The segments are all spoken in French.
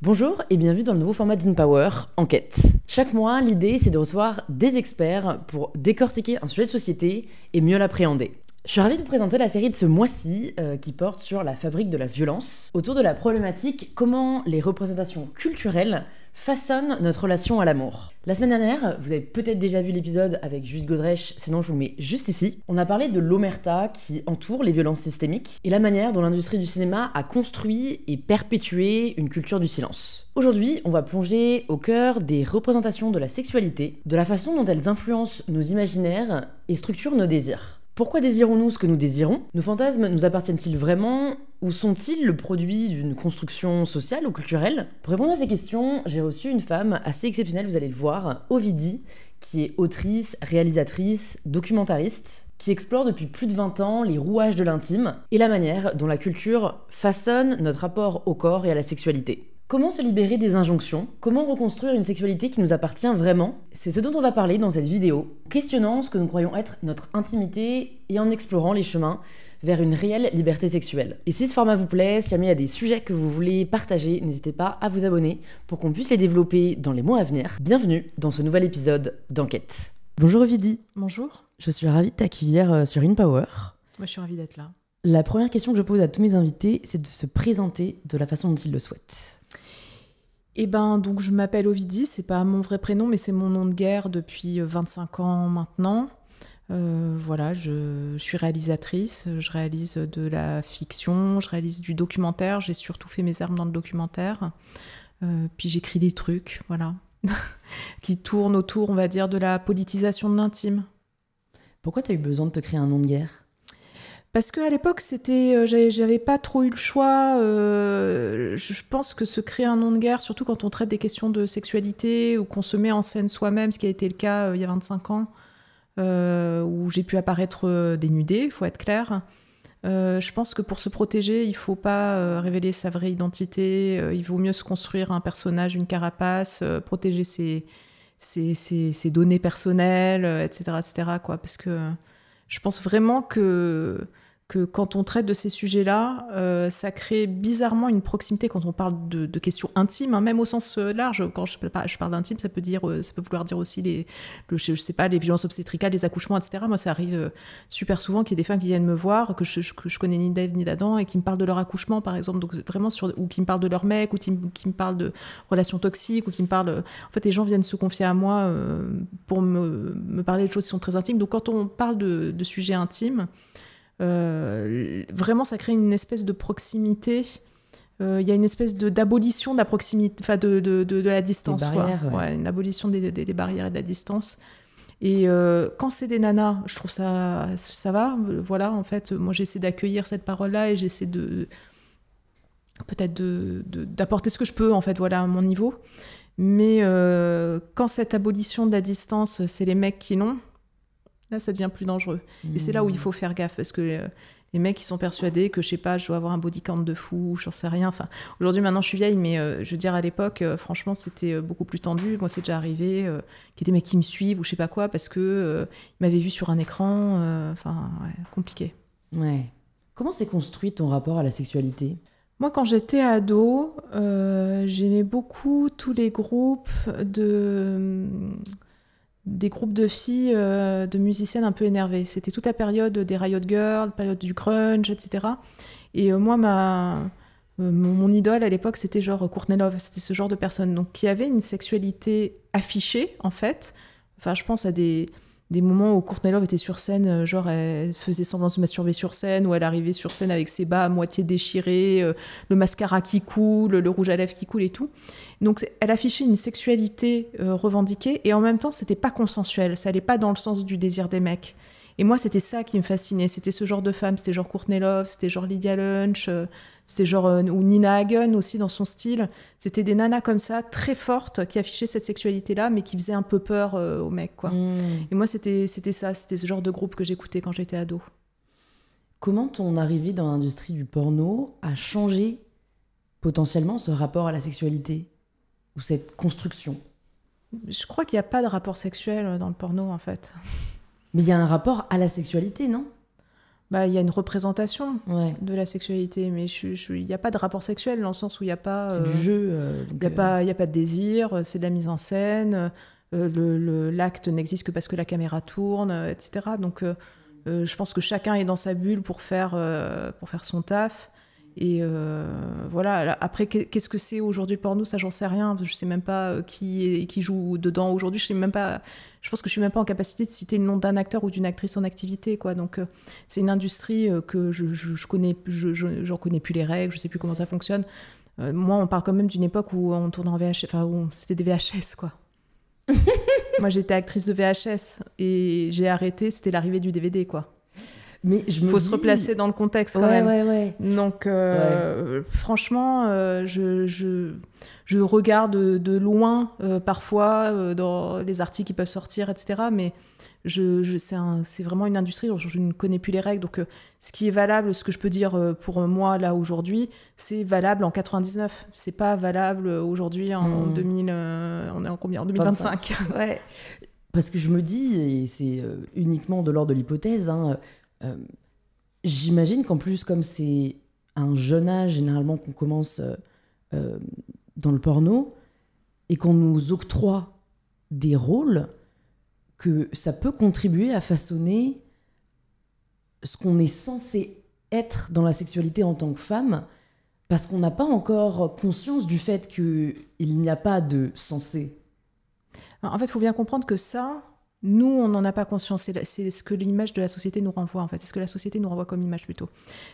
Bonjour et bienvenue dans le nouveau format d'InPower, Enquête. Chaque mois, l'idée c'est de recevoir des experts pour décortiquer un sujet de société et mieux l'appréhender. Je suis ravie de vous présenter la série de ce mois-ci qui porte sur la fabrique de la violence, autour de la problématique comment les représentations culturelles façonnent notre relation à l'amour. La semaine dernière, vous avez peut-être déjà vu l'épisode avec Judith Godrèche, sinon je vous le mets juste ici. On a parlé de l'omerta qui entoure les violences systémiques et la manière dont l'industrie du cinéma a construit et perpétué une culture du silence. Aujourd'hui, on va plonger au cœur des représentations de la sexualité, de la façon dont elles influencent nos imaginaires et structurent nos désirs. Pourquoi désirons-nous ce que nous désirons ? Nos fantasmes nous appartiennent-ils vraiment ? Ou sont-ils le produit d'une construction sociale ou culturelle ? Pour répondre à ces questions, j'ai reçu une femme assez exceptionnelle, vous allez le voir, Ovidie, qui est autrice, réalisatrice, documentariste, qui explore depuis plus de 20 ans les rouages de l'intime et la manière dont la culture façonne notre rapport au corps et à la sexualité. Comment se libérer des injonctions ? Comment reconstruire une sexualité qui nous appartient vraiment ? C'est ce dont on va parler dans cette vidéo, questionnant ce que nous croyons être notre intimité et en explorant les chemins vers une réelle liberté sexuelle. Et si ce format vous plaît, si jamais il y a des sujets que vous voulez partager, n'hésitez pas à vous abonner pour qu'on puisse les développer dans les mois à venir. Bienvenue dans ce nouvel épisode d'Enquête. Bonjour Ovidie. Bonjour. Je suis ravie de t'accueillir sur InPower. Moi je suis ravie d'être là. La première question que je pose à tous mes invités, c'est de se présenter de la façon dont ils le souhaitent. Donc je m'appelle Ovidie, c'est pas mon vrai prénom, mais c'est mon nom de guerre depuis 25 ans maintenant. Je suis réalisatrice, je réalise de la fiction, je réalise du documentaire, j'ai surtout fait mes armes dans le documentaire. Puis j'écris des trucs, qui tournent autour, on va dire, de la politisation de l'intime. Pourquoi tu as eu besoin de te créer un nom de guerre ? Parce qu'à l'époque, j'avais pas trop eu le choix. Je pense que se créer un nom de guerre, surtout quand on traite des questions de sexualité ou qu'on se met en scène soi-même, ce qui a été le cas il y a 25 ans, où j'ai pu apparaître dénudée, il faut être clair. Je pense que pour se protéger, il faut pas révéler sa vraie identité. Il vaut mieux se construire un personnage, une carapace, protéger ses données personnelles, etc., quoi. Parce que je pense vraiment que quand on traite de ces sujets-là, ça crée bizarrement une proximité quand on parle de questions intimes, même au sens large. Quand je parle d'intime, ça peut vouloir dire aussi les violences obstétricales, les accouchements, etc. Moi, ça arrive super souvent qu'il y ait des femmes qui viennent me voir, que je connais ni d'Ève ni d'Adam, et qui me parlent de leur accouchement, par exemple, donc vraiment ou qui me parlent de leur mec, ou qui me parlent de relations toxiques, ou qui me parlent... En fait, les gens viennent se confier à moi pour me parler de choses qui sont très intimes. Donc, quand on parle de sujets intimes, vraiment ça crée une espèce de proximité. Il y a une espèce d'abolition de la proximité, de la distance, des barrières, une abolition des barrières et de la distance. Et quand c'est des nanas, je trouve ça va. En fait, moi j'essaie d'accueillir cette parole-là et j'essaie d'apporter ce que je peux, en fait, à mon niveau. Mais quand cette abolition de la distance, c'est les mecs qui l'ont, là, ça devient plus dangereux. Et c'est là où il faut faire gaffe, parce que les mecs, ils sont persuadés que, je sais pas, je dois avoir un body count de fou, j'en sais rien. Enfin, aujourd'hui, maintenant, je suis vieille, mais je veux dire, à l'époque, franchement, c'était beaucoup plus tendu. Moi, c'est déjà arrivé qu'il y ait des mecs qui me suivent ou je sais pas quoi, parce que ils m'avaient vu sur un écran. Compliqué. Ouais. Comment s'est construit ton rapport à la sexualité ? Moi, quand j'étais ado, j'aimais beaucoup tous les groupes des groupes de filles, de musiciennes un peu énervées. C'était toute la période des Riot Girls, période du grunge, etc. Et moi, mon idole à l'époque, c'était genre Courtney Love. C'était ce genre de personne, donc qui avait une sexualité affichée, en fait. Enfin, je pense à des moments où Courtney Love était sur scène, genre elle faisait semblant de se masturber sur scène, ou elle arrivait sur scène avec ses bas à moitié déchirés, le mascara qui coule, le rouge à lèvres qui coule et tout. Donc elle affichait une sexualité revendiquée, et en même temps c'était pas consensuel, ça allait pas dans le sens du désir des mecs. Et moi c'était ça qui me fascinait, c'était ce genre de femme, c'était genre Courtney Love, c'était genre Lydia Lunch, c'était genre ou Nina Hagen aussi dans son style. C'était des nanas comme ça, très fortes, qui affichaient cette sexualité-là, mais qui faisaient un peu peur aux mecs, quoi. Et moi c'était ça, c'était ce genre de groupe que j'écoutais quand j'étais ado. Comment ton arrivée dans l'industrie du porno a changé potentiellement ce rapport à la sexualité ? Ou cette construction ? Je crois qu'il n'y a pas de rapport sexuel dans le porno, en fait. Mais il y a un rapport à la sexualité, non ? Bah, il y a une représentation Ouais. de la sexualité, mais il n'y a pas de rapport sexuel dans le sens où il n'y a pas... C'est du jeu. Il n'y a pas de désir, c'est de la mise en scène, l'acte n'existe que parce que la caméra tourne, etc. Donc je pense que chacun est dans sa bulle pour faire son taf. Et voilà. Après, qu'est-ce que c'est aujourd'hui le porno? Ça, j'en sais rien. Je sais même pas qui joue dedans aujourd'hui. Je sais même pas. Je pense que je suis même pas en capacité de citer le nom d'un acteur ou d'une actrice en activité, quoi. Donc c'est une industrie que je connais. J'en connais plus les règles. Je sais plus comment ça fonctionne. Moi, on parle quand même d'une époque où on tournait en VHS, enfin où c'était des VHS, quoi. Moi, j'étais actrice de VHS et j'ai arrêté. C'était l'arrivée du DVD, quoi. Mais il faut se replacer dans le contexte quand même. Ouais. Donc, franchement, je regarde de loin parfois dans les articles qui peuvent sortir, etc. Mais c'est vraiment une industrie dont je ne connais plus les règles. Donc, ce qui est valable, ce que je peux dire pour moi là aujourd'hui, c'est valable en 99. C'est pas valable aujourd'hui en 2000. On est en combien? En 2025. Ouais. Parce que je me dis, et c'est uniquement de l'ordre de l'hypothèse, j'imagine qu'en plus, comme c'est un jeune âge généralement qu'on commence dans le porno et qu'on nous octroie des rôles, que ça peut contribuer à façonner ce qu'on est censé être dans la sexualité en tant que femme, parce qu'on n'a pas encore conscience du fait qu'il n'y a pas de censé. En fait, il faut bien comprendre que ça... Nous, on n'en a pas conscience. C'est ce que l'image de la société nous renvoie, en fait. C'est ce que la société nous renvoie comme image, plutôt.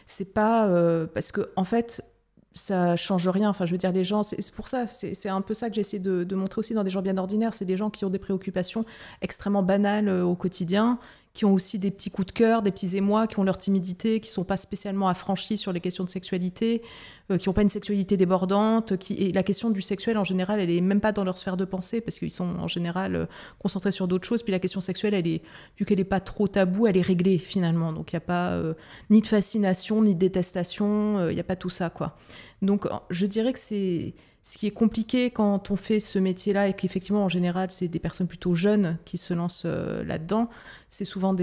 C'est pas... parce que, en fait, ça change rien. Enfin, je veux dire, les gens... C'est pour ça, c'est un peu ça que j'essaie de montrer aussi dans Des gens bien ordinaires. C'est des gens qui ont des préoccupations extrêmement banales au quotidien, qui ont aussi des petits coups de cœur, des petits émois, qui ont leur timidité, qui sont pas spécialement affranchis sur les questions de sexualité, qui n'ont pas une sexualité débordante, et la question du sexuel en général, elle est même pas dans leur sphère de pensée parce qu'ils sont en général concentrés sur d'autres choses. Puis la question sexuelle, vu qu'elle est pas trop taboue, elle est réglée finalement. Donc il y a pas ni de fascination, ni de détestation, il y a pas tout ça, quoi. Donc je dirais que c'est ce qui est compliqué quand on fait ce métier-là et qu'effectivement, en général, c'est des personnes plutôt jeunes qui se lancent là-dedans. C'est souvent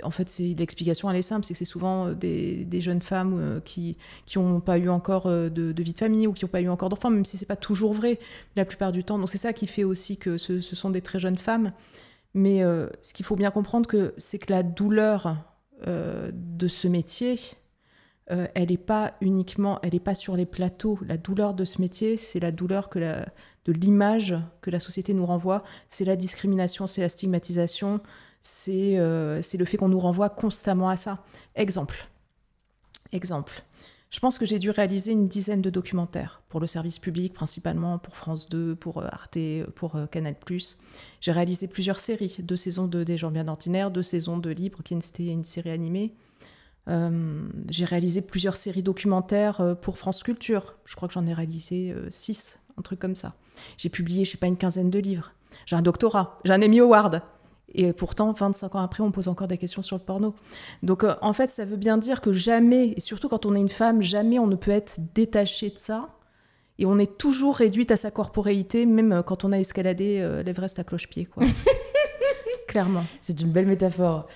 En fait, l'explication, elle est simple, c'est que c'est souvent des jeunes femmes qui n'ont pas eu encore de vie de famille ou qui n'ont pas eu encore d'enfants, même si ce n'est pas toujours vrai la plupart du temps. Donc c'est ça qui fait aussi que ce sont des très jeunes femmes. Mais ce qu'il faut bien comprendre, c'est que la douleur de ce métier... elle n'est pas sur les plateaux. La douleur de ce métier, c'est la douleur de l'image que la société nous renvoie. C'est la discrimination, c'est la stigmatisation, c'est le fait qu'on nous renvoie constamment à ça. Exemple. Je pense que j'ai dû réaliser une dizaine de documentaires pour le service public, principalement pour France 2, pour Arte, pour Canal+. J'ai réalisé plusieurs séries, 2 saisons de Des gens bien ordinaires, 2 saisons de Libre, qui était une série animée. J'ai réalisé plusieurs séries documentaires pour France Culture. Je crois que j'en ai réalisé 6, un truc comme ça. J'ai publié, je sais pas, une quinzaine de livres. J'ai un doctorat, j'ai un Emmy Award. Et pourtant, 25 ans après, on me pose encore des questions sur le porno. Donc, en fait, ça veut bien dire que jamais, et surtout quand on est une femme, jamais on ne peut être détaché de ça. Et on est toujours réduite à sa corporéité, même quand on a escaladé l'Everest à cloche-pied, quoi. Clairement. C'est une belle métaphore.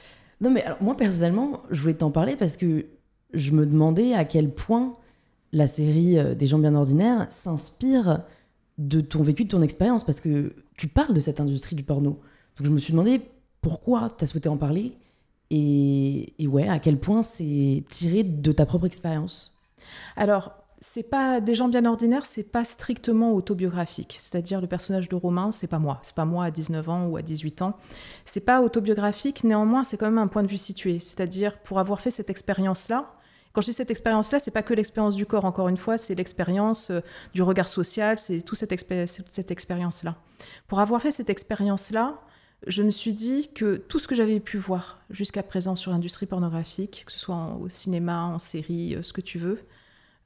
Non, mais alors, moi, personnellement, je voulais t'en parler parce que je me demandais à quel point la série Des gens bien ordinaires s'inspire de ton vécu, de ton expérience, parce que tu parles de cette industrie du porno. Donc je me suis demandé pourquoi tu as souhaité en parler et ouais, à quel point c'est tiré de ta propre expérience. Alors, c'est pas Des gens bien ordinaires, c'est pas strictement autobiographique. C'est-à-dire le personnage de Romain, c'est pas moi à 19 ans ou à 18 ans. C'est pas autobiographique, néanmoins, c'est quand même un point de vue situé. C'est-à-dire pour avoir fait cette expérience-là, quand je dis cette expérience-là, c'est pas que l'expérience du corps, encore une fois, c'est l'expérience du regard social, c'est toute cette expérience-là. Pour avoir fait cette expérience-là, je me suis dit que tout ce que j'avais pu voir jusqu'à présent sur l'industrie pornographique, que ce soit au cinéma, en série, ce que tu veux,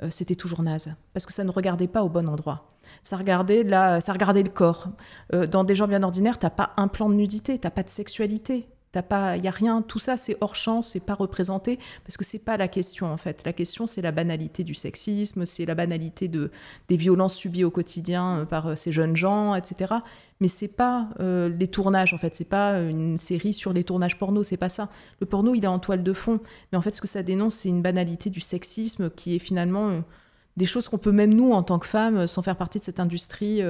c'était toujours naze, parce que ça ne regardait pas au bon endroit. Ça regardait le corps. Dans Des gens bien ordinaires, t'as pas un plan de nudité, t'as pas de sexualité. y a rien, tout ça c'est hors champ, c'est pas représenté, parce que c'est pas la question en fait. La question c'est la banalité du sexisme, c'est la banalité des violences subies au quotidien par ces jeunes gens, etc. Mais c'est pas les tournages en fait, c'est pas une série sur les tournages porno, c'est pas ça. Le porno il est en toile de fond, mais en fait ce que ça dénonce c'est une banalité du sexisme qui est finalement des choses qu'on peut même nous en tant que femmes, sans faire partie de cette industrie,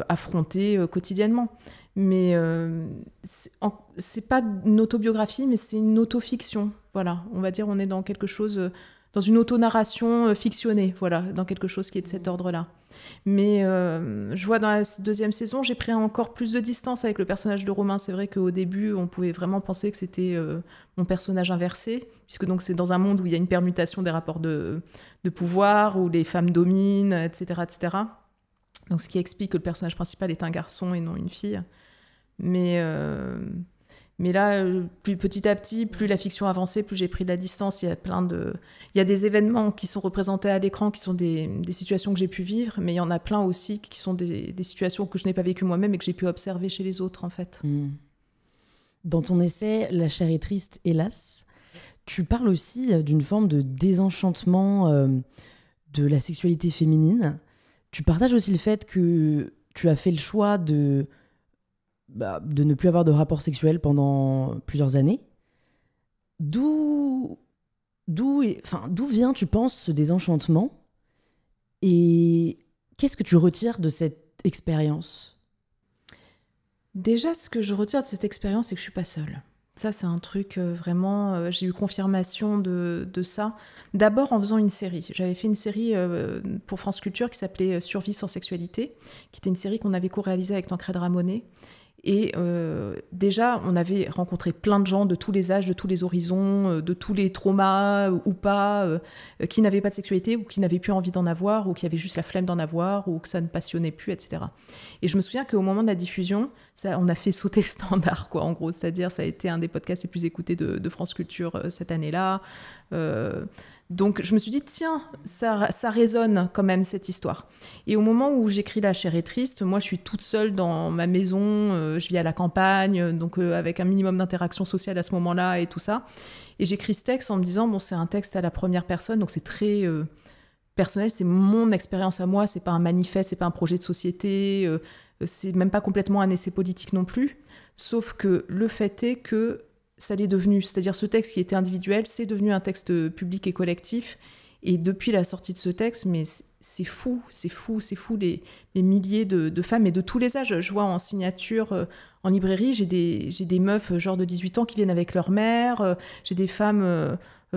affronter quotidiennement. Mais c'est pas une autobiographie, mais c'est une autofiction. Voilà, on va dire on est dans quelque chose, dans une auto-narration fictionnée, voilà, dans quelque chose qui est de cet ordre-là. Mais je vois dans la deuxième saison, j'ai pris encore plus de distance avec le personnage de Romain. C'est vrai qu'au début, on pouvait vraiment penser que c'était mon personnage inversé, puisque donc c'est dans un monde où il y a une permutation des rapports de pouvoir, où les femmes dominent, etc., etc. Donc, ce qui explique que le personnage principal est un garçon et non une fille. Mais là, plus petit à petit, plus la fiction avançait, plus j'ai pris de la distance. Il y a des événements qui sont représentés à l'écran, qui sont des situations que j'ai pu vivre, mais il y en a plein aussi qui sont des situations que je n'ai pas vécues moi-même et que j'ai pu observer chez les autres, en fait. Dans ton essai « La chair est triste, hélas », tu parles aussi d'une forme de désenchantement de la sexualité féminine. Tu partages aussi le fait que tu as fait le choix de ne plus avoir de rapport sexuel pendant plusieurs années. D'où vient, tu penses, ce désenchantement ? Et qu'est-ce que tu retires de cette expérience ? Déjà, ce que je retire de cette expérience, c'est que je suis pas seule. Ça, c'est un truc vraiment... j'ai eu confirmation de ça. D'abord en faisant une série. J'avais fait une série pour France Culture qui s'appelait Survie sans sexualité, qui était une série qu'on avait co-réalisée avec Tancred Ramonet. Et déjà, on avait rencontré plein de gens de tous les âges, de tous les horizons, de tous les traumas ou pas, qui n'avaient pas de sexualité ou qui n'avaient plus envie d'en avoir ou qui avaient juste la flemme d'en avoir ou que ça ne passionnait plus, etc. Et je me souviens qu'au moment de la diffusion, on a fait sauter le standard, quoi, en gros. C'est-à-dire, ça a été un des podcasts les plus écoutés de France Culture cette année-là. Donc je me suis dit, tiens, ça résonne quand même cette histoire. Et au moment où j'écris La chair est triste, moi je suis toute seule dans ma maison, je vis à la campagne, donc avec un minimum d'interaction sociale à ce moment-là et tout ça. Et j'écris ce texte en me disant, bon, c'est un texte à la première personne, donc c'est très personnel, c'est mon expérience à moi, c'est pas un manifeste, c'est pas un projet de société, c'est même pas complètement un essai politique non plus. Sauf que le fait est que ça l'est devenu, c'est-à-dire ce texte qui était individuel, c'est devenu un texte public et collectif. Et depuis la sortie de ce texte, mais c'est fou les milliers de femmes et de tous les âges. Je vois en signature, en librairie, j'ai des meufs genre de 18 ans qui viennent avec leur mère, j'ai des femmes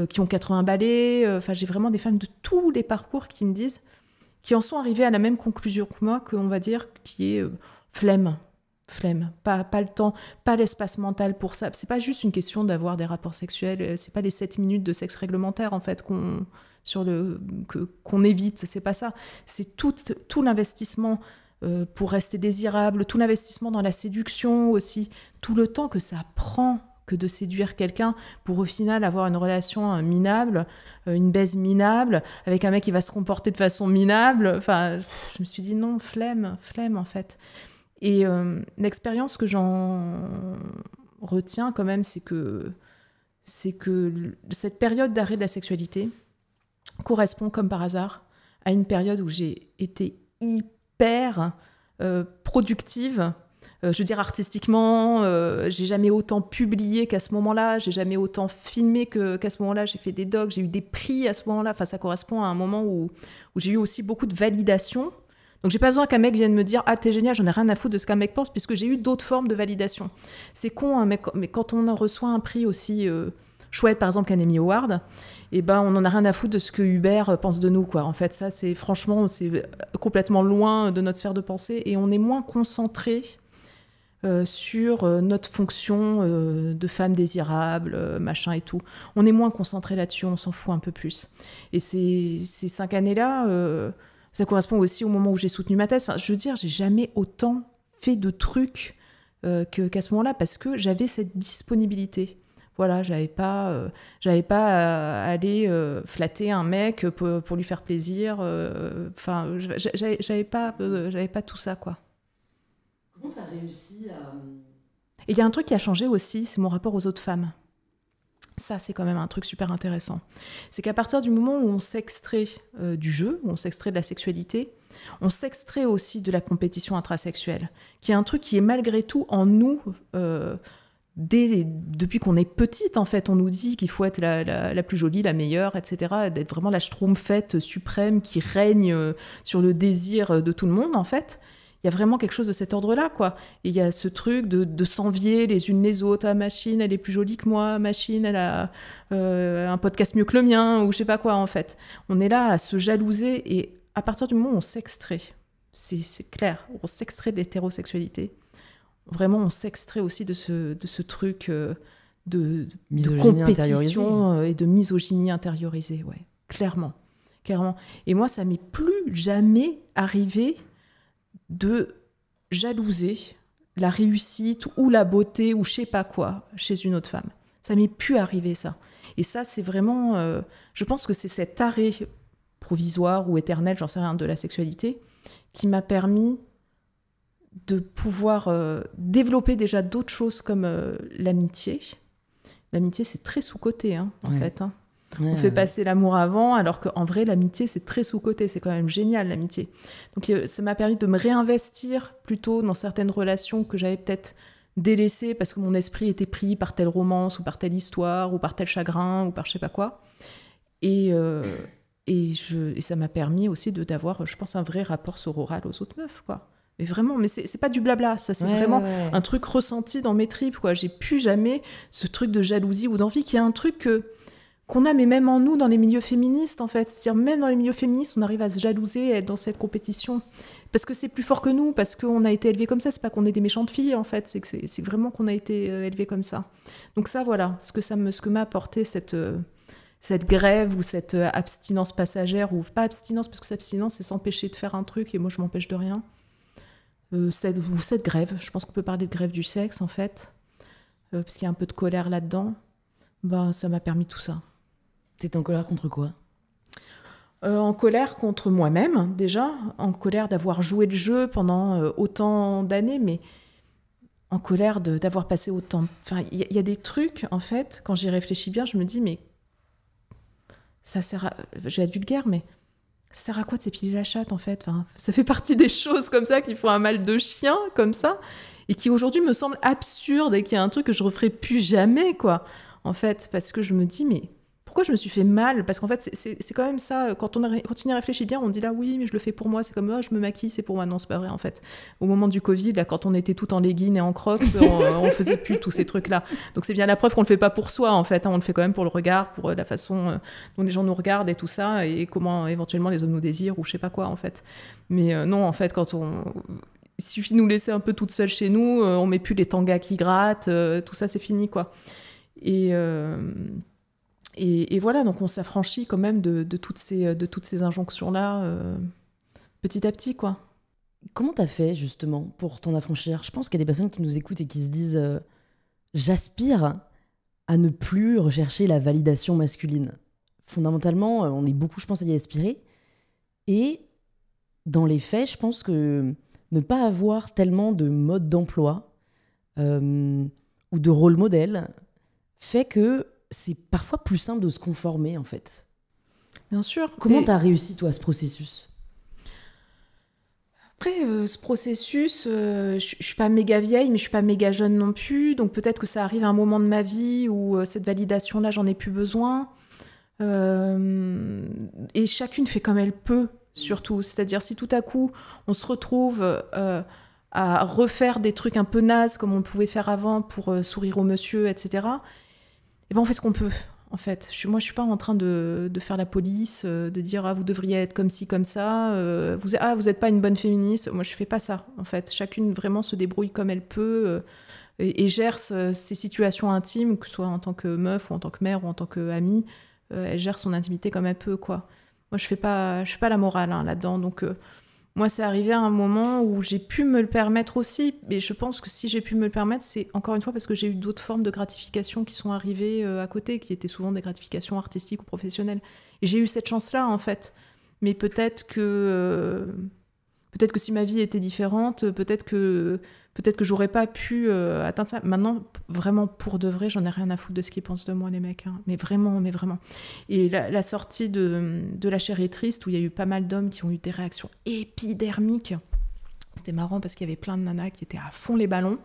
qui ont 80 balais, j'ai vraiment des femmes de tous les parcours qui me disent, qui en sont arrivées à la même conclusion que moi, qu'on va dire, qui est flemme, pas le temps, pas l'espace mental pour ça. C'est pas juste une question d'avoir des rapports sexuels, c'est pas les 7 minutes de sexe réglementaire en fait qu'on évite, c'est pas ça. C'est tout l'investissement pour rester désirable, tout l'investissement dans la séduction aussi, tout le temps que ça prend que de séduire quelqu'un pour au final avoir une relation minable, une baise minable, avec un mec qui va se comporter de façon minable. Enfin, je me suis dit non, flemme en fait. Et l'expérience que j'en retiens quand même, c'est que cette période d'arrêt de la sexualité correspond comme par hasard à une période où j'ai été hyper productive. Je veux dire artistiquement, j'ai jamais autant publié qu'à ce moment-là, j'ai jamais autant filmé qu'à ce moment-là, j'ai fait des docs, j'ai eu des prix à ce moment-là. Enfin, ça correspond à un moment où j'ai eu aussi beaucoup de validation. Donc, j'ai pas besoin qu'un mec vienne me dire « Ah, t'es génial, j'en ai rien à foutre de ce qu'un mec pense », puisque j'ai eu d'autres formes de validation. C'est con, hein, mais quand on reçoit un prix aussi chouette, par exemple, qu'un Emmy Award, eh ben, on en a rien à foutre de ce que Hubert pense de nous, quoi. En fait, ça, c'est complètement loin de notre sphère de pensée et on est moins concentré sur notre fonction de femme désirable, machin et tout. On est moins concentré là-dessus, on s'en fout un peu plus. Et ces 5 années-là... ça correspond aussi au moment où j'ai soutenu ma thèse. Enfin, je veux dire, j'ai jamais autant fait de trucs qu'à ce moment-là parce que j'avais cette disponibilité. Voilà, j'avais pas à aller flatter un mec pour lui faire plaisir. Enfin, j'avais pas tout ça, quoi. Comment tu as réussi Et il y a un truc qui a changé aussi, c'est mon rapport aux autres femmes. Ça, c'est quand même un truc super intéressant. C'est qu'à partir du moment où on s'extrait du jeu, où on s'extrait de la sexualité, on s'extrait aussi de la compétition intrasexuelle, qui est un truc qui est malgré tout en nous, depuis qu'on est petite, en fait. On nous dit qu'il faut être la plus jolie, la meilleure, etc., d'être vraiment la schtroumpfette suprême qui règne sur le désir de tout le monde, en fait. Il y a vraiment quelque chose de cet ordre-là, quoi. Et il y a ce truc de s'envier les unes les autres. Ah, machine, elle est plus jolie que moi. Machine, elle a un podcast mieux que le mien, ou je sais pas quoi, en fait. On est là à se jalouser, et à partir du moment où on s'extrait, c'est clair, on s'extrait de l'hétérosexualité. Vraiment, on s'extrait aussi de ce truc de compétition et de misogynie intériorisée, ouais. Clairement. Et moi, ça m'est plus jamais arrivé de jalouser la réussite ou la beauté ou je sais pas quoi chez une autre femme. Ça m'est plus arrivé, ça. Et ça, c'est vraiment... je pense que c'est cet arrêt provisoire ou éternel, j'en sais rien, de la sexualité, qui m'a permis de pouvoir développer déjà d'autres choses comme l'amitié. L'amitié, c'est très sous-coté, en fait. Hein. Ouais, on fait passer l'amour avant, alors qu'en vrai, l'amitié, c'est très sous-coté. C'est quand même génial, l'amitié. Donc, ça m'a permis de me réinvestir plutôt dans certaines relations que j'avais peut-être délaissées parce que mon esprit était pris par telle romance ou par telle histoire ou par tel chagrin ou par je sais pas quoi. Et ça m'a permis aussi d'avoir, je pense, un vrai rapport sororal aux autres meufs, quoi. Mais vraiment, mais c'est pas du blabla, ça, c'est vraiment un truc ressenti dans mes tripes, quoi. J'ai plus jamais ce truc de jalousie ou d'envie, qui est un truc qu'on a, mais même en nous, dans les milieux féministes, en fait. C'est-à-dire, même dans les milieux féministes, on arrive à se jalouser, à être dans cette compétition. Parce que c'est plus fort que nous, parce qu'on a été élevés comme ça. C'est pas qu'on est des méchantes filles, en fait. C'est vraiment qu'on a été élevés comme ça. Donc ça, voilà, ce que m'a apporté cette grève ou cette abstinence passagère, ou pas abstinence, parce que cette abstinence, c'est s'empêcher de faire un truc, et moi, je m'empêche de rien. Cette grève, je pense qu'on peut parler de grève du sexe, en fait, parce qu'il y a un peu de colère là-dedans. Ben, ça m'a permis tout ça. T'es en colère contre quoi ? En colère contre moi-même, déjà. En colère d'avoir joué le jeu pendant autant d'années, mais en colère d'avoir passé autant... Enfin, il y a des trucs, en fait, quand j'y réfléchis bien, je me dis, mais ça sert à... Je vais être vulgaire, mais ça sert à quoi de s'épiler la chatte, en fait ? Enfin, ça fait partie des choses comme ça qui font un mal de chien, comme ça, et qui aujourd'hui me semblent absurdes, et qui est un truc que je referai plus jamais, quoi. En fait, parce que je me dis, mais pourquoi je me suis fait mal ? Parce qu'en fait, c'est quand même ça, quand on y réfléchit bien, on dit là, oui, mais je le fais pour moi, c'est comme, oh, je me maquille, c'est pour moi. Non, c'est pas vrai, en fait. Au moment du Covid, là, quand on était tout en leggings et en crocs, on faisait plus tous ces trucs-là. Donc c'est bien la preuve qu'on le fait pas pour soi, en fait. Hein, on le fait quand même pour le regard, pour la façon dont les gens nous regardent et tout ça, et comment éventuellement les hommes nous désirent, ou je sais pas quoi, en fait. Mais non, en fait, il suffit de nous laisser un peu toutes seules chez nous, on met plus les tangas qui grattent, tout ça, c'est fini, quoi. Et voilà, donc on s'affranchit quand même de toutes ces injonctions-là petit à petit, quoi. Comment t'as fait, justement, pour t'en affranchir ? Je pense qu'il y a des personnes qui nous écoutent et qui se disent j'aspire à ne plus rechercher la validation masculine. Fondamentalement, on est beaucoup, je pense, à y aspirer. Et dans les faits, je pense que ne pas avoir tellement de mode d'emploi ou de rôle modèle fait que c'est parfois plus simple de se conformer, en fait. Bien sûr. Comment t'as réussi, toi, ce processus ? Après, ce processus, je suis pas méga vieille, mais je suis pas méga jeune non plus. Donc peut-être que ça arrive à un moment de ma vie où cette validation-là, j'en ai plus besoin. Et chacune fait comme elle peut, surtout. C'est-à-dire, si tout à coup, on se retrouve à refaire des trucs un peu nazes, comme on pouvait faire avant pour sourire au monsieur, etc., eh ben on fait ce qu'on peut, en fait. Moi, je suis pas en train de faire la police, de dire « Ah, vous devriez être comme ci, comme ça. Vous êtes pas une bonne féministe. » Moi, je fais pas ça, en fait. Chacune vraiment se débrouille comme elle peut et gère ses situations intimes, que ce soit en tant que meuf ou en tant que mère ou en tant qu'amie. Elle gère son intimité comme elle peut, quoi. Moi, je fais pas la morale là-dedans. Donc, moi, c'est arrivé à un moment où j'ai pu me le permettre aussi. Mais je pense que si j'ai pu me le permettre, c'est encore une fois parce que j'ai eu d'autres formes de gratification qui sont arrivées à côté, qui étaient souvent des gratifications artistiques ou professionnelles. Et j'ai eu cette chance-là, en fait. Mais peut-être que si ma vie était différente, peut-être que peut-être que j'aurais pas pu atteindre ça. Maintenant, vraiment, pour de vrai, j'en ai rien à foutre de ce qu'ils pensent de moi, les mecs. Hein. Mais vraiment. Et la sortie de La chair est triste, où il y a eu pas mal d'hommes qui ont eu des réactions épidermiques. C'était marrant parce qu'il y avait plein de nanas qui étaient à fond les ballons.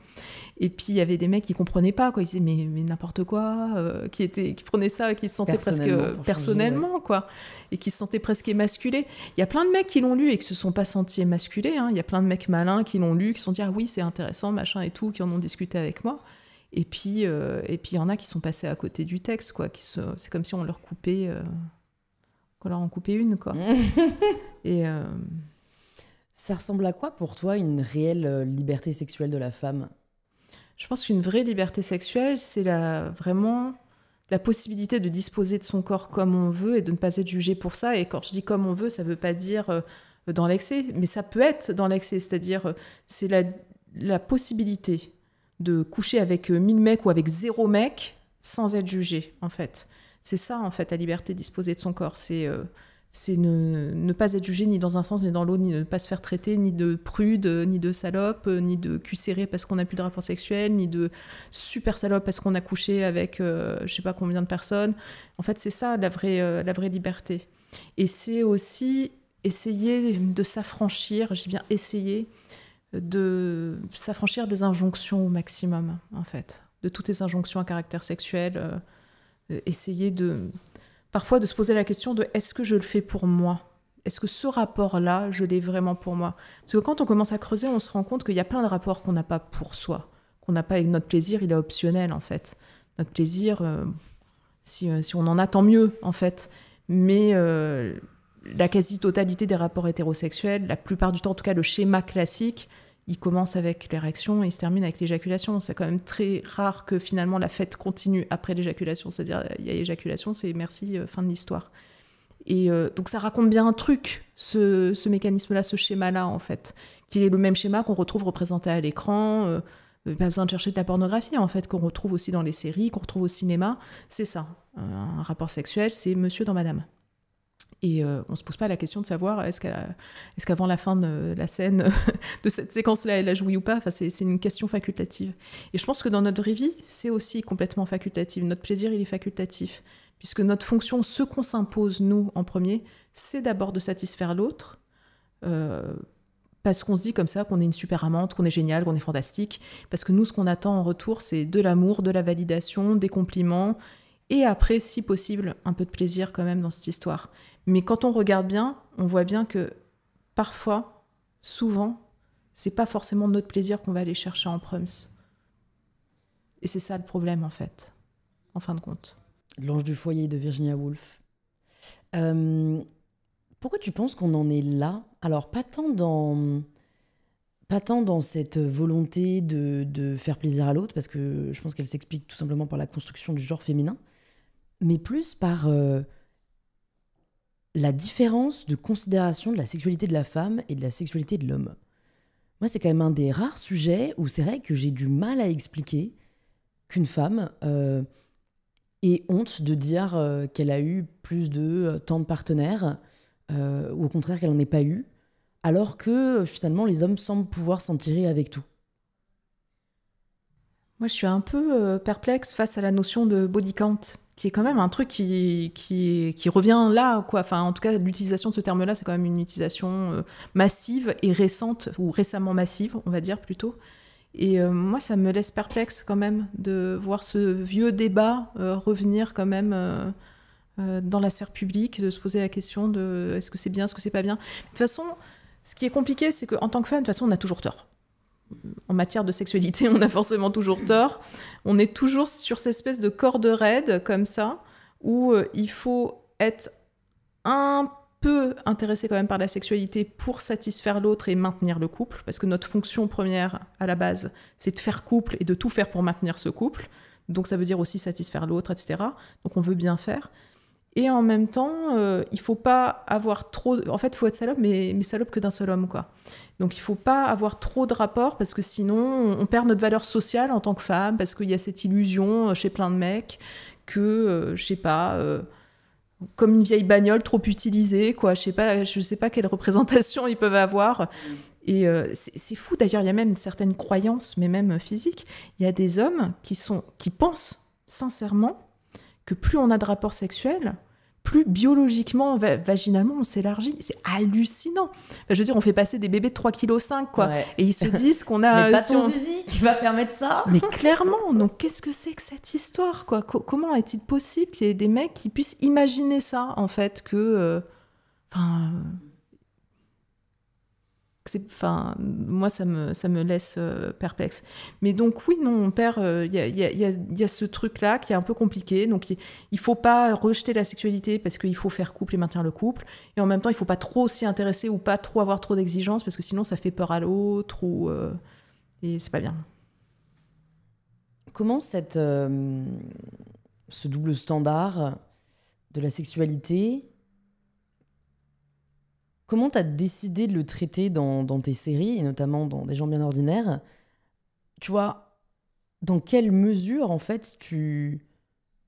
Et puis, il y avait des mecs qui comprenaient pas, quoi. Ils disaient, mais n'importe quoi, qui prenaient ça, qui se sentaient presque personnellement, changer, quoi. Et qui se sentaient presque émasculés. Il y a plein de mecs qui l'ont lu et qui se sont pas sentis émasculés. Hein. Il y a plein de mecs malins qui l'ont lu, qui se sont dit, ah oui, c'est intéressant, machin et tout, qui en ont discuté avec moi. Et puis, il y en a qui sont passés à côté du texte, quoi. C'est comme si on leur coupait... qu'on leur en coupait une, quoi. Et... Ça ressemble à quoi pour toi une réelle liberté sexuelle de la femme ? Je pense qu'une vraie liberté sexuelle, c'est vraiment la possibilité de disposer de son corps comme on veut et de ne pas être jugé pour ça. Et quand je dis comme on veut, ça ne veut pas dire dans l'excès, mais ça peut être dans l'excès. C'est-à-dire, c'est la possibilité de coucher avec 1000 mecs ou avec 0 mec sans être jugé, en fait. C'est ça, en fait, la liberté de disposer de son corps. C'est ne pas être jugé ni dans un sens ni dans l'autre, ni ne pas se faire traiter ni de prude, ni de salope, ni de cul serré parce qu'on n'a plus de rapport sexuel, ni de super salope parce qu'on a couché avec je sais pas combien de personnes. En fait, c'est ça la vraie liberté. Et c'est aussi essayer de s'affranchir, j'ai bien essayé, de s'affranchir des injonctions au maximum, en fait. De toutes les injonctions à caractère sexuel. Essayer parfois de se poser la question de est-ce que je le fais pour moi ? Est-ce que ce rapport-là, je l'ai vraiment pour moi ? Parce que quand on commence à creuser, on se rend compte qu'il y a plein de rapports qu'on n'a pas pour soi, qu'on n'a pas avec notre plaisir, il est optionnel en fait. Notre plaisir, si on en a, tant mieux en fait. Mais la quasi-totalité des rapports hétérosexuels, la plupart du temps, en tout cas le schéma classique, il commence avec l'érection et il se termine avec l'éjaculation. C'est quand même très rare que finalement la fête continue après l'éjaculation. C'est-à-dire, il y a l'éjaculation, c'est merci, fin de l'histoire. Et donc ça raconte bien un truc, ce mécanisme-là, ce schéma-là, en fait, qui est le même schéma qu'on retrouve représenté à l'écran. Pas besoin de chercher de la pornographie, en fait, qu'on retrouve aussi dans les séries, qu'on retrouve au cinéma. C'est ça. Un rapport sexuel, c'est monsieur dans madame. Et on ne se pose pas la question de savoir est-ce qu'avant la fin de la scène de cette séquence-là, elle a joui ou pas. Enfin, c'est une question facultative. Et je pense que dans notre vraie vie, c'est aussi complètement facultatif. Notre plaisir, il est facultatif. Puisque notre fonction, ce qu'on s'impose, nous, en premier, c'est d'abord de satisfaire l'autre. Parce qu'on se dit comme ça qu'on est une super amante, qu'on est génial, qu'on est fantastique. Parce que nous, ce qu'on attend en retour, c'est de l'amour, de la validation, des compliments. Et après, si possible, un peu de plaisir quand même dans cette histoire. Mais quand on regarde bien, on voit bien que parfois, souvent, c'est pas forcément notre plaisir qu'on va aller chercher en prums. Et c'est ça le problème, en fait, en fin de compte. L'ange du foyer de Virginia Woolf. Pourquoi tu penses qu'on en est là ? Alors, pas tant dans cette volonté de faire plaisir à l'autre, parce que je pense qu'elle s'explique tout simplement par la construction du genre féminin, mais plus par la différence de considération de la sexualité de la femme et de la sexualité de l'homme. Moi, c'est quand même un des rares sujets où c'est vrai que j'ai du mal à expliquer qu'une femme ait honte de dire qu'elle a eu plus de tant de partenaires, ou au contraire qu'elle n'en ait pas eu, alors que finalement les hommes semblent pouvoir s'en tirer avec tout. Moi, je suis un peu perplexe face à la notion de body count, qui est quand même un truc qui revient là, quoi. Enfin, en tout cas, l'utilisation de ce terme-là, c'est quand même une utilisation massive et récente, ou récemment massive, on va dire plutôt. Et moi, ça me laisse perplexe quand même de voir ce vieux débat revenir quand même dans la sphère publique, de se poser la question de est-ce que c'est bien, est-ce que c'est pas bien. De toute façon, ce qui est compliqué, c'est qu'en tant que femme, de toute façon, on a toujours tort. En matière de sexualité, on a forcément toujours tort. On est toujours sur cette espèce de corde raide, comme ça, où il faut être un peu intéressé quand même par la sexualité pour satisfaire l'autre et maintenir le couple, parce que notre fonction première, à la base, c'est de faire couple et de tout faire pour maintenir ce couple. Donc ça veut dire aussi satisfaire l'autre, etc. Donc on veut bien faire. Et en même temps, il faut pas avoir trop... En fait, il faut être salope, mais salope que d'un seul homme, quoi. Donc il faut pas avoir trop de rapports, parce que sinon, on perd notre valeur sociale en tant que femme, parce qu'il y a cette illusion chez plein de mecs que, je sais pas... comme une vieille bagnole trop utilisée, quoi. Je sais pas quelle représentation ils peuvent avoir. Et c'est fou, d'ailleurs, il y a même certaines croyances, mais même physiques. Il y a des hommes qui pensent sincèrement que plus on a de rapports sexuels, plus biologiquement, vaginalement, on s'élargit. C'est hallucinant. Enfin, je veux dire, on fait passer des bébés de 3,5 kg, quoi. Ouais. Et ils se disent qu'on a... Ce n'est pas ton zizi qui va permettre ça. Mais clairement, donc qu'est-ce que c'est que cette histoire, quoi? Comment est-il possible qu'il y ait des mecs qui puissent imaginer ça, en fait, que... moi, ça me laisse perplexe. Mais donc, oui, non, mon père, il y a ce truc-là qui est un peu compliqué. Donc, il ne faut pas rejeter la sexualité parce qu'il faut faire couple et maintenir le couple. Et en même temps, il ne faut pas trop s'y intéresser ou pas trop avoir trop d'exigences parce que sinon, ça fait peur à l'autre et c'est pas bien. Comment ce double standard de la sexualité... Comment tu as décidé de le traiter dans tes séries, et notamment dans Des gens bien ordinaires? Tu vois, dans quelle mesure, en fait, tu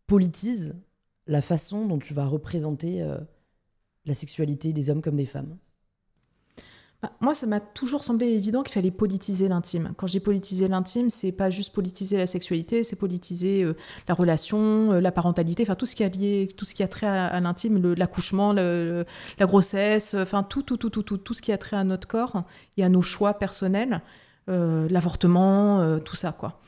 politises la façon dont tu vas représenter la sexualité des hommes comme des femmes? Moi, ça m'a toujours semblé évident qu'il fallait politiser l'intime. Quand je dis politiser l'intime, c'est pas juste politiser la sexualité, c'est politiser la relation, la parentalité, enfin tout ce qui a trait à l'intime, l'accouchement, la grossesse, enfin tout ce qui a trait à notre corps et à nos choix personnels, l'avortement, tout ça, quoi.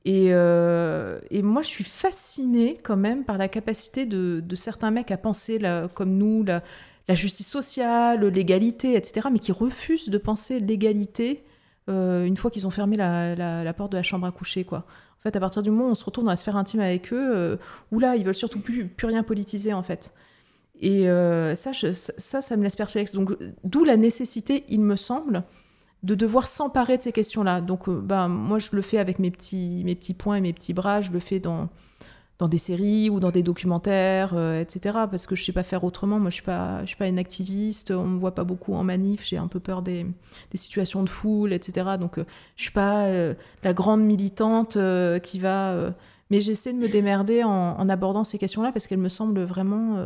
Et moi, je suis fascinée quand même par la capacité de certains mecs à penser comme nous, la justice sociale, l'égalité, etc., mais qui refusent de penser l'égalité une fois qu'ils ont fermé la porte de la chambre à coucher, quoi. En fait, à partir du moment où on se retrouve dans la sphère intime avec eux, là, ils veulent surtout plus rien politiser, en fait. Et ça me laisse perplexe. Donc, d'où la nécessité, il me semble, de devoir s'emparer de ces questions-là. Donc, moi, je le fais avec mes petits points et mes petits bras. Je le fais dans des séries ou dans des documentaires, etc. Parce que je ne sais pas faire autrement. Moi, je suis pas une activiste. On ne me voit pas beaucoup en manif. J'ai un peu peur des situations de foule, etc. Donc, je ne suis pas la grande militante qui va... mais j'essaie de me démerder en abordant ces questions-là parce qu'elles me semblent vraiment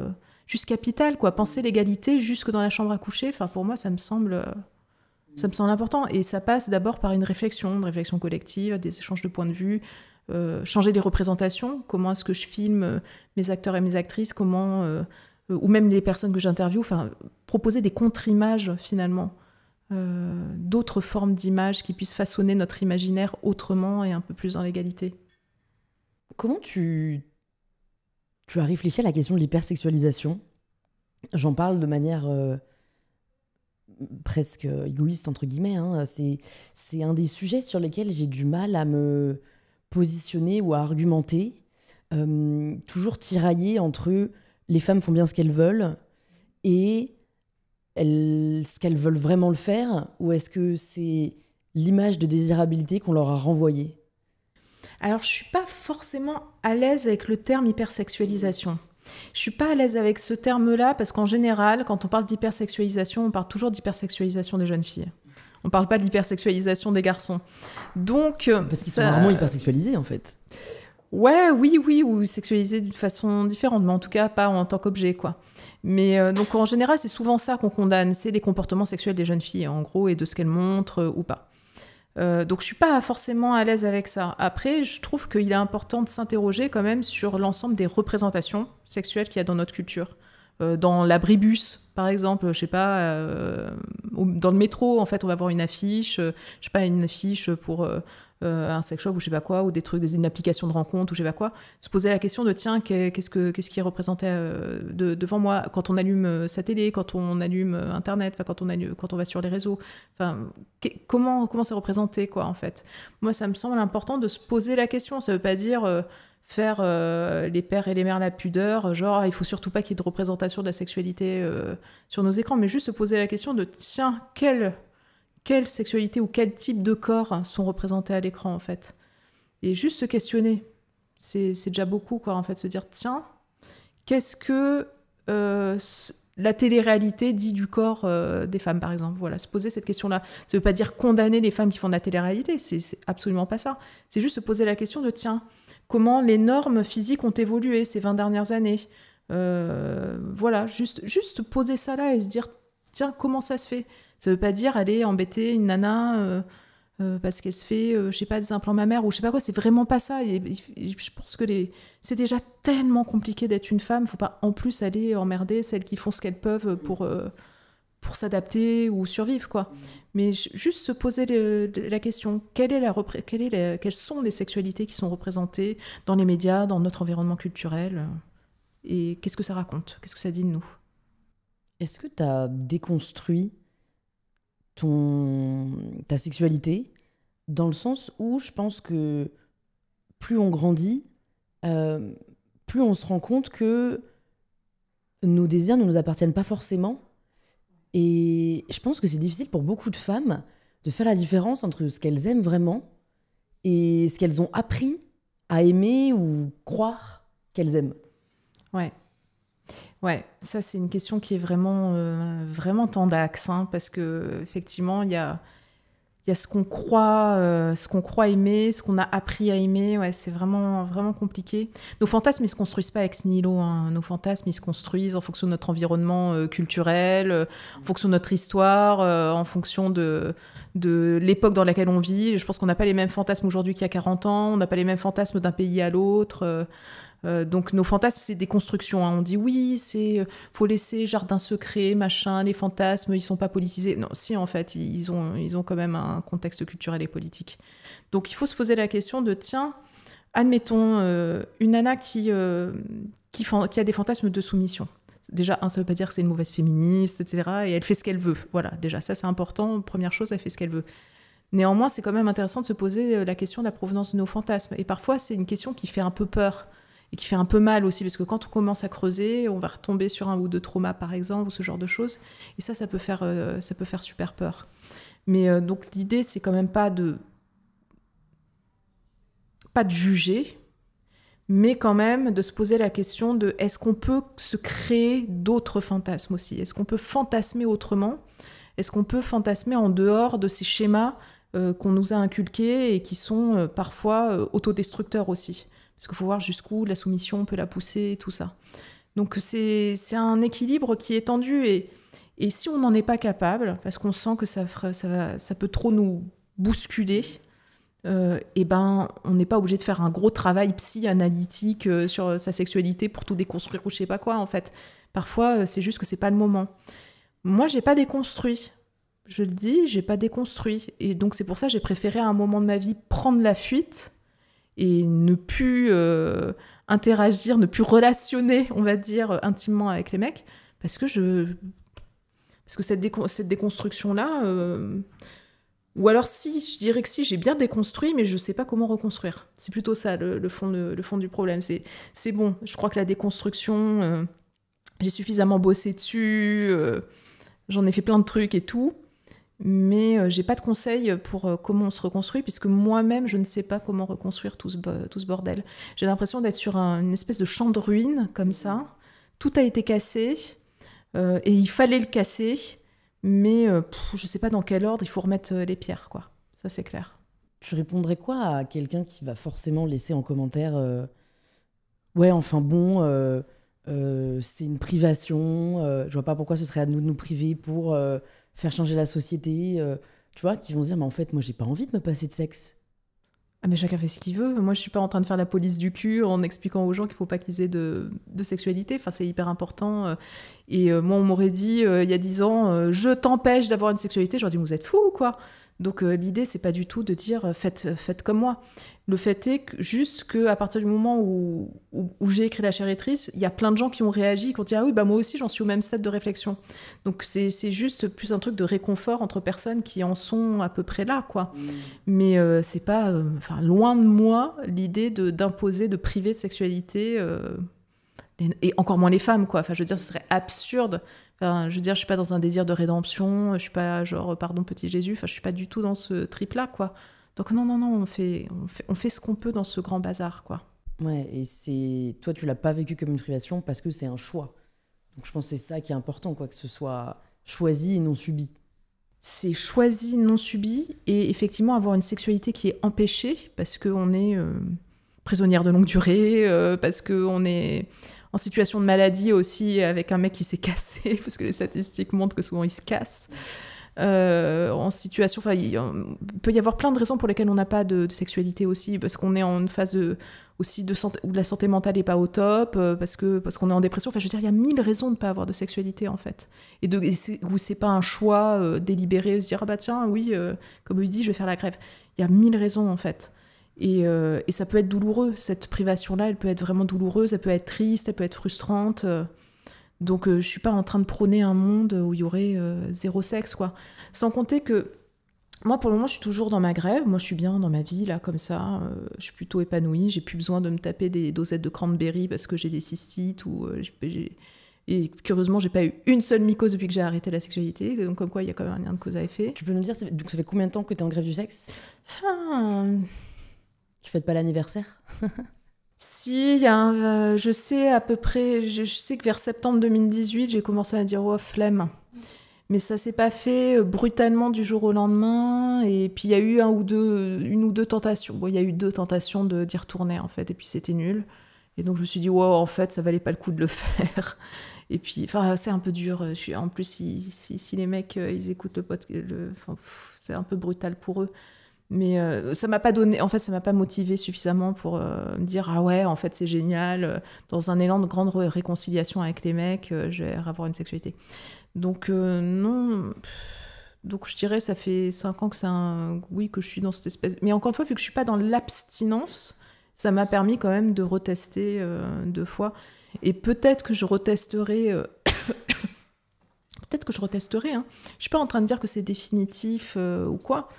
juste capitales, quoi. Penser l'égalité jusque dans la chambre à coucher, pour moi, ça me semble important. Et ça passe d'abord par une réflexion collective, des échanges de points de vue, changer les représentations, comment est-ce que je filme mes acteurs et mes actrices, ou même les personnes que j'interviewe, proposer des contre-images finalement, d'autres formes d'images qui puissent façonner notre imaginaire autrement et un peu plus dans l'égalité. Comment tu as réfléchi à la question de l'hypersexualisation? J'en parle de manière presque égoïste entre guillemets, hein. C'est un des sujets sur lesquels j'ai du mal à me positionner ou à argumenter, toujours tiraillée entre les femmes font bien ce qu'elles veulent et ce qu'elles veulent vraiment le faire, ou est-ce que c'est l'image de désirabilité qu'on leur a renvoyée? Alors, je suis pas forcément à l'aise avec le terme hypersexualisation. Je suis pas à l'aise avec ce terme-là parce qu'en général, quand on parle d'hypersexualisation, on parle toujours d'hypersexualisation des jeunes filles. On parle pas de l'hypersexualisation des garçons. Donc, parce qu'ils sont rarement hypersexualisés, en fait. Ouais, oui, ou sexualisés d'une façon différente, mais en tout cas pas en tant qu'objet, quoi. Mais donc en général, c'est souvent ça qu'on condamne, c'est les comportements sexuels des jeunes filles, en gros, et de ce qu'elles montrent ou pas. Donc je suis pas forcément à l'aise avec ça. Après, je trouve qu'il est important de s'interroger quand même sur l'ensemble des représentations sexuelles qu'il y a dans notre culture. Dans l'abribus, par exemple, je sais pas, dans le métro, en fait, on va voir une affiche, je sais pas, une affiche pour un sex shop ou je sais pas quoi, ou une application de rencontre ou je sais pas quoi, se poser la question de tiens, qu'est-ce qui est représenté devant moi quand on allume sa télé, quand on allume Internet, quand on va sur les réseaux, comment c'est représenté, quoi, en fait. Moi, ça me semble important de se poser la question. Ça veut pas dire faire les pères et les mères la pudeur, genre il faut surtout pas qu'il y ait de représentation de la sexualité sur nos écrans, mais juste se poser la question de tiens, quelle sexualité ou quel type de corps sont représentés à l'écran, en fait. Et juste se questionner, c'est déjà beaucoup, quoi, en fait, se dire tiens, qu'est-ce que la télé-réalité dit du corps des femmes, par exemple. Voilà, se poser cette question-là. Ça veut pas dire condamner les femmes qui font de la télé-réalité, c'est absolument pas ça. C'est juste se poser la question de tiens, comment les normes physiques ont évolué ces 20 dernières années. Voilà, juste poser ça là et se dire, tiens, comment ça se fait? Ça veut pas dire aller embêter une nana parce qu'elle se fait, je sais pas, des implants mammaires ou je sais pas quoi, c'est vraiment pas ça. Et je pense que c'est déjà tellement compliqué d'être une femme, faut pas en plus aller emmerder celles qui font ce qu'elles peuvent pour s'adapter ou survivre, quoi. Mais juste se poser la question, quelles sont les sexualités qui sont représentées dans les médias, dans notre environnement culturel, et qu'est-ce que ça raconte? Qu'est-ce que ça dit de nous? Est-ce que tu as déconstruit ta sexualité dans le sens où je pense que plus on grandit, plus on se rend compte que nos désirs ne nous appartiennent pas forcément. Et je pense que c'est difficile pour beaucoup de femmes de faire la différence entre ce qu'elles aiment vraiment et ce qu'elles ont appris à aimer ou croire qu'elles aiment. Ouais, ça c'est une question qui est vraiment, vraiment tant d'axes, hein, parce que effectivement il y a ce qu'on croit aimer, ce qu'on a appris à aimer. Ouais, c'est vraiment, vraiment compliqué. Nos fantasmes, ils se construisent pas ex nihilo, hein. Nos fantasmes, ils se construisent en fonction de notre environnement culturel, en fonction de notre histoire, en fonction de l'époque dans laquelle on vit. Je pense qu'on n'a pas les mêmes fantasmes aujourd'hui qu'il y a 40 ans. On n'a pas les mêmes fantasmes d'un pays à l'autre. Donc nos fantasmes, c'est des constructions, hein. On dit oui, faut laisser jardin secret, machin, les fantasmes, ils sont pas politisés. Non, si, en fait, ils ont quand même un contexte culturel et politique. Donc il faut se poser la question de, tiens, admettons une nana qui a des fantasmes de soumission. Déjà, ça veut pas dire que c'est une mauvaise féministe, etc. Et elle fait ce qu'elle veut. Voilà, déjà, ça c'est important. Première chose, elle fait ce qu'elle veut. Néanmoins, c'est quand même intéressant de se poser la question de la provenance de nos fantasmes. Et parfois, c'est une question qui fait un peu peur. Et qui fait un peu mal aussi, parce que quand on commence à creuser, on va retomber sur un ou deux traumas, par exemple, ou ce genre de choses. Et ça peut faire super peur. Mais donc l'idée, c'est quand même pas de juger, mais quand même de se poser la question de est-ce qu'on peut se créer d'autres fantasmes aussi? Est-ce qu'on peut fantasmer autrement? Est-ce qu'on peut fantasmer en dehors de ces schémas qu'on nous a inculqués et qui sont parfois autodestructeurs aussi? Parce qu'il faut voir jusqu'où la soumission peut la pousser, tout ça. Donc c'est un équilibre qui est tendu. Et si on n'en est pas capable, parce qu'on sent que ça peut trop nous bousculer, et ben, on n'est pas obligé de faire un gros travail psy-analytique sur sa sexualité pour tout déconstruire ou je sais pas quoi, en fait. Parfois, c'est juste que c'est pas le moment. Moi, j'ai pas déconstruit. Je le dis, j'ai pas déconstruit. Et donc c'est pour ça que j'ai préféré à un moment de ma vie prendre la fuite et ne plus interagir, ne plus relationner, on va dire, intimement avec les mecs, parce que cette déconstruction-là... Ou alors je dirais que si, j'ai bien déconstruit, mais je sais pas comment reconstruire. C'est plutôt ça, le fond du problème. C'est bon, je crois que la déconstruction, j'ai suffisamment bossé dessus, j'en ai fait plein de trucs et tout, mais j'ai pas de conseils pour comment on se reconstruit, puisque moi-même, je ne sais pas comment reconstruire tout ce bordel. J'ai l'impression d'être sur une espèce de champ de ruines, comme ça. Tout a été cassé, et il fallait le casser, mais je sais pas dans quel ordre il faut remettre les pierres, quoi. Ça, c'est clair. Tu répondrais quoi à quelqu'un qui va forcément laisser en commentaire ouais, enfin bon, c'est une privation, je vois pas pourquoi ce serait à nous de nous priver pour faire changer la société, tu vois, qui vont se dire, mais en fait, moi, j'ai pas envie de me passer de sexe. Ah, mais chacun fait ce qu'il veut. Moi, je suis pas en train de faire la police du cul en expliquant aux gens qu'il faut pas qu'ils aient de sexualité. Enfin, c'est hyper important. Et moi, on m'aurait dit, il y a 10 ans, je t'empêche d'avoir une sexualité. J'aurais dit, vous êtes fous ou quoi? Donc, l'idée, c'est pas du tout de dire, faites comme moi. Le fait est juste qu'à partir du moment où j'ai écrit La Chair est triste, il y a plein de gens qui ont réagi, qui ont dit, ah oui, bah moi aussi, j'en suis au même stade de réflexion. Donc, c'est juste plus un truc de réconfort entre personnes qui en sont à peu près là, quoi. Mais c'est pas, loin de moi, l'idée d'imposer, de priver de sexualité, et encore moins les femmes, quoi. Enfin, je veux dire, ce serait absurde. Enfin, je veux dire, je suis pas dans un désir de rédemption, je suis pas genre, pardon, petit Jésus, enfin, je suis pas du tout dans ce trip-là, quoi. Donc non, on fait ce qu'on peut dans ce grand bazar, quoi. Ouais, et toi, tu l'as pas vécu comme une privation parce que c'est un choix. Donc je pense que c'est ça qui est important, quoi, que ce soit choisi et non subi. C'est choisi, non subi, et effectivement avoir une sexualité qui est empêchée parce qu'on est prisonnière de longue durée, parce qu'on est en situation de maladie aussi, avec un mec qui s'est cassé, parce que les statistiques montrent que souvent il se casse. En situation, enfin, il peut y avoir plein de raisons pour lesquelles on n'a pas de sexualité aussi, parce qu'on est en une phase aussi de santé, où la santé mentale n'est pas au top, parce qu'on est en dépression. Enfin, je veux dire, il y a 1000 raisons de ne pas avoir de sexualité, en fait. Où c'est pas un choix délibéré, se dire, ah bah tiens, oui, comme il dit, je vais faire la grève. Il y a 1000 raisons, en fait. Et ça peut être douloureux, cette privation-là, elle peut être vraiment douloureuse, elle peut être triste, elle peut être frustrante. Donc, je suis pas en train de prôner un monde où il y aurait zéro sexe, quoi. Sans compter que moi, pour le moment, je suis toujours dans ma grève. Moi, je suis bien dans ma vie, là, comme ça. Je suis plutôt épanouie. J'ai plus besoin de me taper des dosettes de cranberry parce que j'ai des cystites ou et curieusement, j'ai pas eu une seule mycose depuis que j'ai arrêté la sexualité. Donc, comme quoi, il y a quand même un lien de cause à effet. Tu peux nous dire, donc ça fait combien de temps que tu es en grève du sexe? Tu fêtes pas l'anniversaire? Si, je sais à peu près, je sais que vers septembre 2018, j'ai commencé à dire « oh, flemme ». Mais ça s'est pas fait brutalement du jour au lendemain. Et puis il y a eu une ou deux tentations. Bon, il y a eu 2 tentations d'y retourner, en fait, et puis c'était nul. Et donc je me suis dit « wow, en fait, ça valait pas le coup de le faire ». Et puis, enfin, c'est un peu dur. En plus, si les mecs, ils écoutent le podcast, c'est un peu brutal pour eux. Mais ça m'a pas motivé suffisamment pour me dire ah ouais, en fait c'est génial, dans un élan de grande réconciliation avec les mecs, je vais avoir une sexualité. Donc non, donc je dirais ça fait 5 ans que que je suis dans cette espèce. Mais encore une fois, vu que je suis pas dans l'abstinence, ça m'a permis quand même de retester 2 fois. Et peut-être que je retesterai. Peut-être que je retesterai. Hein. Je suis pas en train de dire que c'est définitif ou quoi.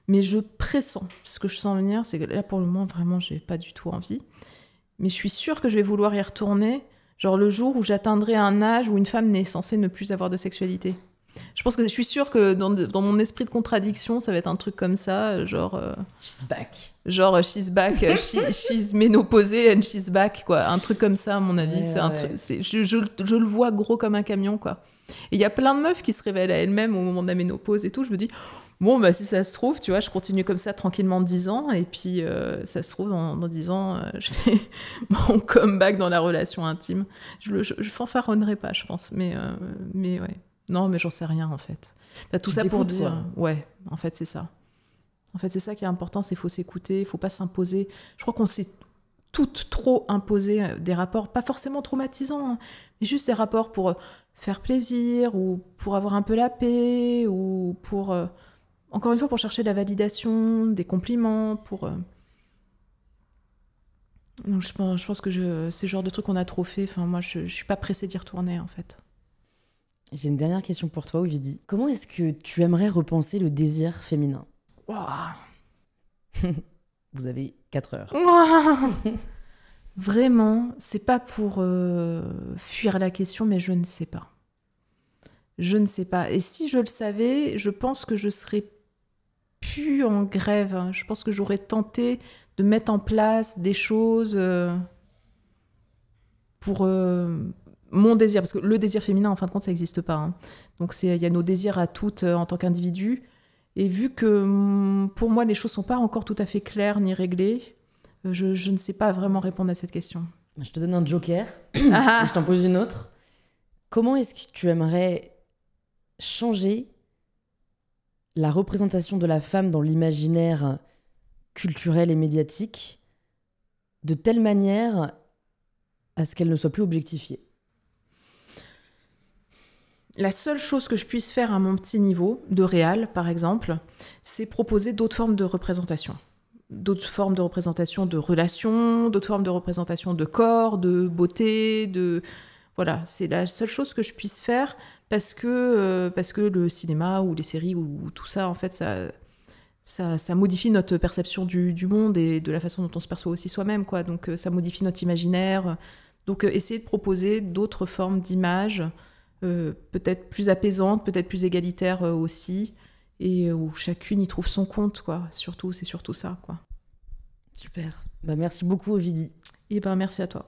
Mais je pressens, ce que je sens venir, c'est que là, pour le moment, vraiment, j'ai pas du tout envie. Mais je suis sûre que je vais vouloir y retourner, genre le jour où j'atteindrai un âge où une femme n'est censée ne plus avoir de sexualité. Je suis sûre que dans mon esprit de contradiction, ça va être un truc comme ça, genre... she's back. Genre, she's back, she's ménopausée and she's back, quoi. Un truc comme ça, à mon avis. Je le vois gros comme un camion, quoi. Et il y a plein de meufs qui se révèlent à elles-mêmes au moment de la ménopause et tout. Je me dis... Bon, bah, si ça se trouve, tu vois, je continue comme ça tranquillement 10 ans, et puis ça se trouve, dans 10 ans, je fais mon comeback dans la relation intime. Je fanfaronnerai pas, je pense, mais ouais. Non, mais j'en sais rien, en fait. Bah, tout ça pour dire... Ouais, en fait, c'est ça. En fait, c'est ça qui est important, c'est qu'il faut s'écouter, il faut pas s'imposer. Je crois qu'on s'est toutes trop imposé des rapports, pas forcément traumatisants, hein, mais juste des rapports pour faire plaisir, ou pour avoir un peu la paix, ou pour... Encore une fois, pour chercher de la validation, des compliments, pour... Donc, je pense que c'est le genre de truc qu'on a trop fait. Enfin, moi, je suis pas pressée d'y retourner, en fait. J'ai une dernière question pour toi, Ovidie. Comment est-ce que tu aimerais repenser le désir féminin? Vous avez 4 heures. Vraiment, c'est pas pour fuir la question, mais je ne sais pas. Je ne sais pas. Et si je le savais, je pense que je serais plus en grève. Je pense que j'aurais tenté de mettre en place des choses pour mon désir. Parce que le désir féminin, en fin de compte, ça n'existe pas. Hein. Donc il y a nos désirs à toutes en tant qu'individus. Et vu que pour moi, les choses ne sont pas encore tout à fait claires ni réglées, je ne sais pas vraiment répondre à cette question. Je te donne un joker et je t'en pose une autre. Comment est-ce que tu aimerais changer la représentation de la femme dans l'imaginaire culturel et médiatique de telle manière à ce qu'elle ne soit plus objectifiée? La seule chose que je puisse faire à mon petit niveau, de réal par exemple, c'est proposer d'autres formes de représentation. D'autres formes de représentation de relations, d'autres formes de représentation de corps, de beauté, de... Voilà, c'est la seule chose que je puisse faire parce que le cinéma ou les séries ou tout ça, en fait, ça modifie notre perception du monde et de la façon dont on se perçoit aussi soi-même, quoi. Donc, ça modifie notre imaginaire. Donc, essayer de proposer d'autres formes d'images, peut-être plus apaisantes, peut-être plus égalitaires aussi, et où chacune y trouve son compte, quoi. Surtout, c'est surtout ça, quoi. Super. Bah, merci beaucoup, Ovidie. Et ben, merci à toi.